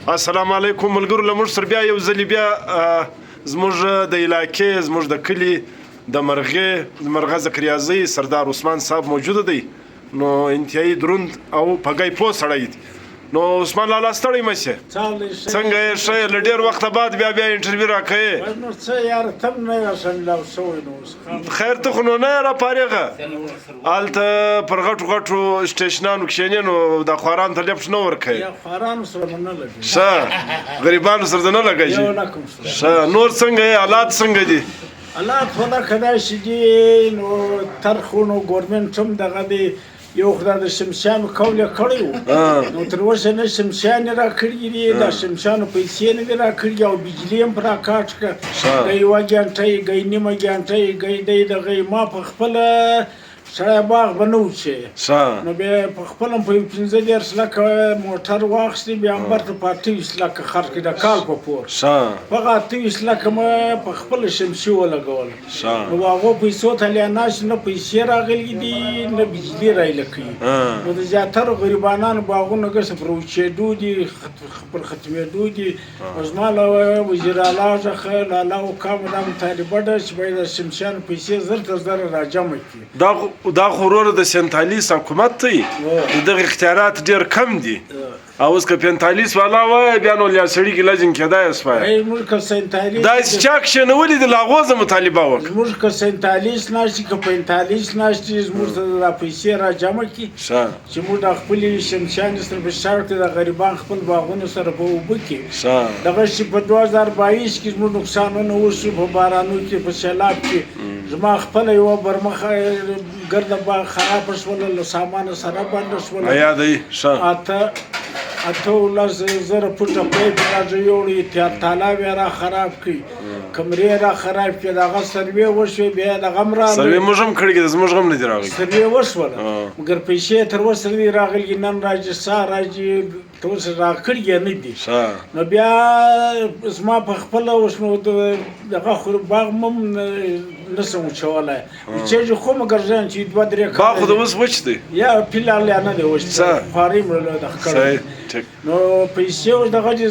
السلام علیکم ملګرو، له موږ سره بیا یو ځلې بیا زموږ د علاقې زموږ د کلي د مرغه ذکریازۍ سردار عثمان صاحب موجوده دی. نو انتهایی دروند او په ګای پوه سړی دی. نو عثمان لالا ستړی مه شې، څنګه یې ښه یې؟ له ډېر وخته بعد بیا انټرویو راکوې. خیر ته خو نو نه یې راپارېږه، هلته پر غټو سټېشنانو کښېنې نو د خوارانو ته لیفټ نه ورکوې. ښه غریبانو سره دې نه لګېږي. ښه نور څنګه یې؟ حالات څنګه دي؟ حالات خو دا کدای شي دي نو ترخو نو ګورمنټ هم دغه دی یو خدای د شمشانو کول یې کړی و، نو تر اوسه نه شمشان یې راکړي دي، د شمشانو پیسې نه دي راکړي او بجلي هم په راکاټ کړه، ګی یوه ګنټۍ ګی نیمه ګنټۍ ګی دی دغه ما په خپله سړی باغ به نه وچې، نو بیا په خپل هم په 15 لکه موټر واخیستې، بیا هم برته په 28 لکه خرڅ کړي د کال په پور، هغه 28 لکه مې په خپله شمشي ولګوله، نو هغو پیسو ته لیاناشي نه پیسې راغلي دي نه بجلي رایله کوي، نو د زیاترو غریبانانو باغونه ګسه پر وچېدو دي، پر ختمېدو دي. زما له وزیر اعلی څخه لالا وکامه دا مطالبه ده چې باید د شمشیانو پیسې زر تر زره راجمع کړي. دا خو وروره د سینتالیس حکومت دی، دغه اختیارات ډېر کم دي، او اوس که پینتالیس والا وایه بیا نو لیا سړي کې لجن کېدای سپایه داسې چا کښېنولي دي له هغو زه مطالبه وکړم. زموږ که سینتالیس ناشتي که پینتالیس ناشتي زموږ ته دا پیسې راجمع کړي چې موږ د خپلې شمشانې سره په شاړ کړي، د غریبان خپل باغونو سره په اوبه کړي. دغه چې په 2022 کې زموږ نقصانونه وشو په بارانو کې په سیلاب کې، زما خپله یوه برمخه ګرده باغ خرابه شوله، له سامانه سره بنده شوله، اته ولس زره فوټه پیپ راځه یوړې، تالاب یې را خراب کړي، کمرې را خراب کړي، دغه سروې وشوې، بیا دغه هم راغلی، سروې موږ هم کړي دي، زموږ هم نه دي راغلي، سروې وشوله مګر پیسې تر اوسه نه دي راغلي، نن راځي سهار راځي تر اوسه راکړي یې نه دي. نو بیا زما په خپله اوس نو دغه خو باغ هم نسم وچولی، وچېږي خو مګر ځان چې 2-3 باغ خو د اوس وچ دی یا فلحال یا نه دی وچ، خوارۍ مې دغه کړی. نو پیسې اوس دغه دي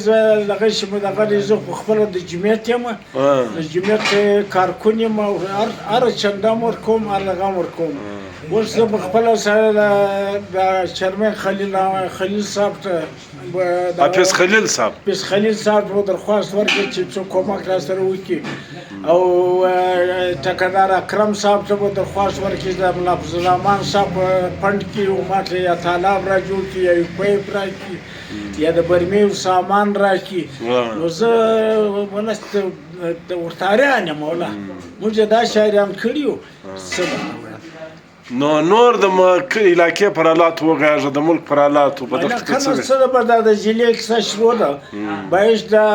دغه شي مې دغه دي زه خو خپله د جمعیت یم، د جمعیت کارکون یم، هره چنده هم ورکوم هر دغه هم ورکوم. اوس زه په خپله سره د چیرمن خلیل صاحب ته حافظ خلیل صاحب ته درخواست ورکړ چې څوک کومک را سره وکړي، او ټکدار اکرم صاحب ته به درخواست ورکړي د ملا فضل الرحمن صاحب فنډ کې ماته یا تالاب را جوړ کړي یا پیپ را کړي یا د برمې سامان را کړي. نو زه ورته حیران یم، مولا موږ دا شاعران کړي یو څه نو نور د علاقې پر حالاتو وغږېږه، د ملک پر حالاتو په دغه کې څه څه ده؟ به دا د ضلع کیسه شروع ده، باید دا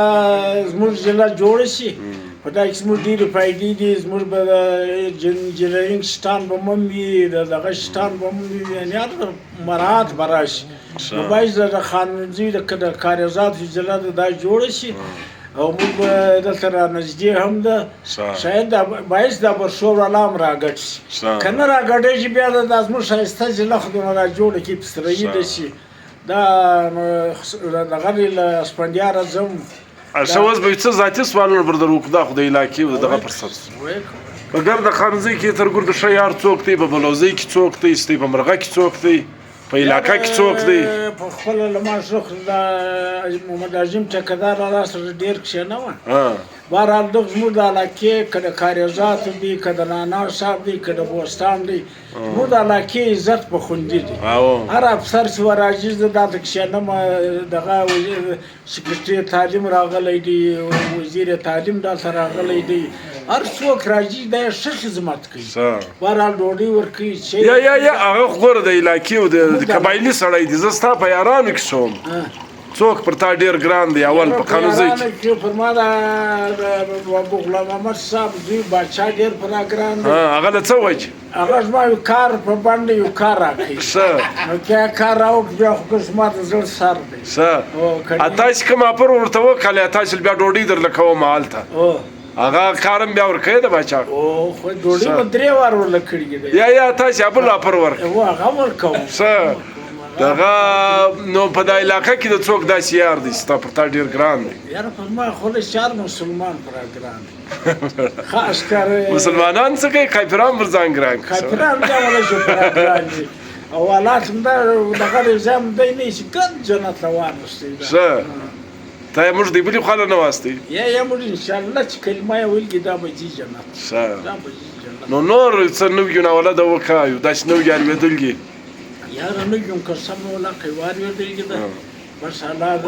زموږ ضلع جوړه شي، په دا کې زموږ ډېرې فایدې دي، زموږ به د انجینرینګ شټان به هم وي، د دغه شټان به هم وي، یعنې هر مراعات به راشي. نو باید د خانمنځي د کاریزاتو ضلع دا جوړه شي، او موږ به دلته را نږدې هم ده، شاید باعث دا برشور والا هم راګډ شي، که نه راګډېږي بیا دا زموږ ښایسته ضلع خو دونه را جوړه کړي پسرایي ده شي. دا دغه له اسفندیاره ځم. ښه اوس به څه ذاتي سوالونه پر در وکړو، دا خو د علاقې دغه فرصت په ګرده خانزۍ کې تر ګرده ښه یار څوک دی، په بلوزۍ کې څوک دی، ستی په مرغه کې څوک دی، په علاقه کې څوک دی؟ په خپله له ما شوخ د محمد عظیم ټکدار را سره ډېر کښېنوه. بهرحال دغه زموږ د علاقې که د کاریزاتو دي، که د نانا صاحب دی، که د بوستان دی، زموږ د علاقې عزت په خوندي دی. هر افسر چې ورراځي زه دا ته کښېنم، دغه سکرټري تعلیم راغلی دی، وزیر تعلیم دلته راغلی دی، هر څوک راځي دا یې ښه خدمت کوي، بهرحال ډوډۍ ورکوي. یا هغه خو ګوره د علاقې او د قبایلي سړی دی، زه ستا په یارانو کې شوم، څوک پر تا ډېر ګران دی اول په قانوزۍ کې؟ پر ما د ابو غلام محمد صاحب زوی باچا ډېر پر را ګران دی. هغه له څه وجې؟ هغه زما یو کار په باندې یو کار راکوي، نو که کار راوکړي بیا خو زما د زړه سر دی. تاسې کوم اپر ورته وکړلی، تاسې بیا ډوډۍ درله کوم هلته، هغه کارم بیا ورکوې د باچا؟ خو ډوډۍ به 3 وار ورله کړي دي. یا تاسې بل اپر ورکړي؟ هغه ورکوم. دغه نو په دا علاقه کې د څوک داسې یار دی ستا پر تا ډېر ګران دی یاره پر ما خو له 4 مسلمان پر ګران خاص کر مسلمانان څه کوي کافران پر ځان ګران کافران دا ولا شو پر ګران دي او حالات دا دغه نظام دی نه چې ګن جنت روان وستي ښه تا یې موږ دی بلې خواله نه واستئ یا موږ انشاءالله چې کلمه یې ویلګي دا به ځي جنت ښه دا به ځي جنت نو نور څه نوي ناولده وکایو داسې نوي یارمېدلګي یاره نوي یم قسم ولا قوار ویلګي دا بس الله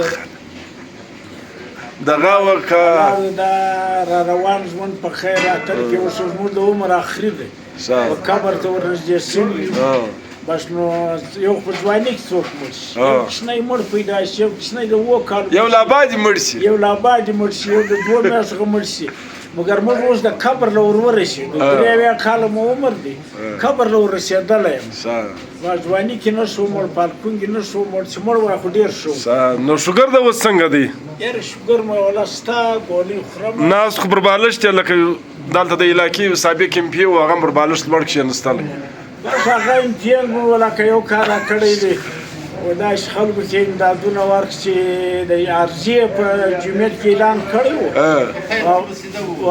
دغه وکه دا را روان ژوند په خیر اتر کې اوس زموږ د عمر اخري دی او قبر ته ورنږدې شوي بس نو یو په ځواني کې څوک مړ شي یو کوچنی مړ پیدا شي یو کوچنی د 7 کالو یو لا باندې مړ شي یو لا باندې مړ شي یو د 2 میاشتو مړ شي مګر موږ اوس د قبر له ورورشي د 3 کاله مو عمر دی قبر له ورسېدلی یم ما ځواني کې نه شو مړ پالکون کې نه شو مړ چې مړ وای خو ډېر شو نو شوګر د اوس څنګه دی یاره شوګر مې ولا ستا ګولۍ خورم ناس خو پر بالښت یې لکه دلته د علاقې سابق ایم پي و هغه پر بالښت لوړ کښېنستلی بس هغه امتیان مو ولا که یو کار کړی دی و داسې خلکو کې امدادونه ورک چې د عرضې په جمعیت کې اعلان کړی و او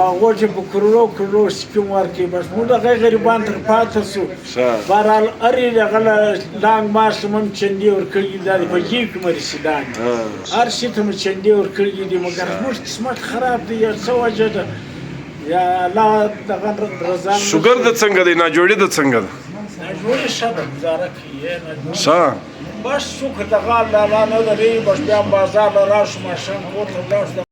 هغو چې په کروڑو سکیم ورکړي بس موږ دغه غریبان تر پاته سو بهرحال هرې دغه لانګ مارچ ته هم چندې ورکړي دا د په جیب کې مې رسېدانې هر شي ته مې چندې ورکړي دي مګر زموږ قسمت خراب دی یا څه وجه ده یا الله دغه رضا شوګر د څنګه دی ناجوړي د څنګه ده ناجوړي ښه ده ګزاره کوي ښه بس څوک دغه الله نه لري بس بیا بازار له راشو ماشین کور ته ولاړ شو